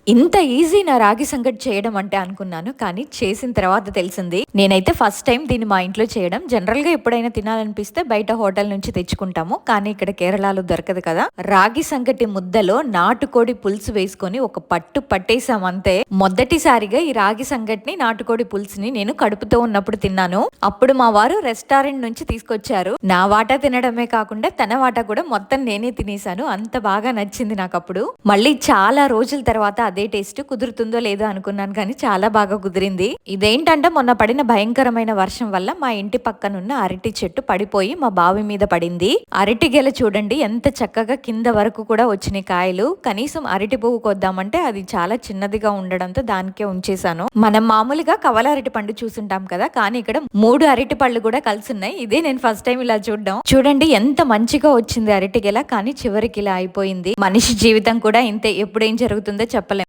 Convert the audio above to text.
ఇంత ఈజీ నా రాగి సంగటి చేయడం అంటే అనుకున్నాను. కానీ చేసిన తర్వాత తెలిసింది. నేనైతే ఫస్ట్ టైం దీన్ని మా ఇంట్లో చేయడం. జనరల్‌గా ఎప్పుడైనా తినాలనిపిస్తే బయట హోటల్ నుంచి తెచ్చుకుంటాము. కానీ ఇక్కడ కేరళలో దొరకదు కదా! రాగి సంగటి ముద్దలో నాటుకోడి పులుసు వేసుకొని ఒక పట్టు పట్టేసాం అంతే. మొదటిసారిగా ఈ రాగి సంగటిని, నాటుకోడి పులుసుని నేను కడుపుతో ఉన్నప్పుడు తిన్నాను. అప్పుడు మా వారు రెస్టారెంట్ నుంచి తీసుకొచ్చారు. నా వాటా తినడమే కాకుండా తన వాటా కూడా మొత్తం నేనే తినేసాను. అంత బాగా నచ్చింది నాకప్పుడు. మళ్ళీ చాలా రోజుల తర్వాత అదే టేస్ట్ కుదురుతుందో లేదో అనుకున్నాను, కానీ చాలా బాగా కుదిరింది. ఇదేంటంటే మొన్న పడిన భయంకరమైన వర్షం వల్ల మా ఇంటి పక్కనున్న అరటి చెట్టు పడిపోయి మా బావి మీద పడింది. అరటి గెల చూడండి ఎంత చక్కగా కింద వరకు కూడా వచ్చినాయి కాయలు. కనీసం అరటి పువ్వు కొద్దామంటే అది చాలా చిన్నదిగా ఉండడంతో దానికే ఉంచేసాను. మనం మామూలుగా కవల అరటి పండు చూసుంటాం కదా, కానీ ఇక్కడ 3 అరటి పళ్ళు కూడా కలిసి ఉన్నాయి. ఇదే నేను ఫస్ట్ టైం ఇలా చూడడం. చూడండి ఎంత మంచిగా వచ్చింది అరటి గెల, కానీ చివరికి ఇలా అయిపోయింది. మనిషి జీవితం కూడా ఇంతే, ఎప్పుడేం జరుగుతుందో చెప్పలేం.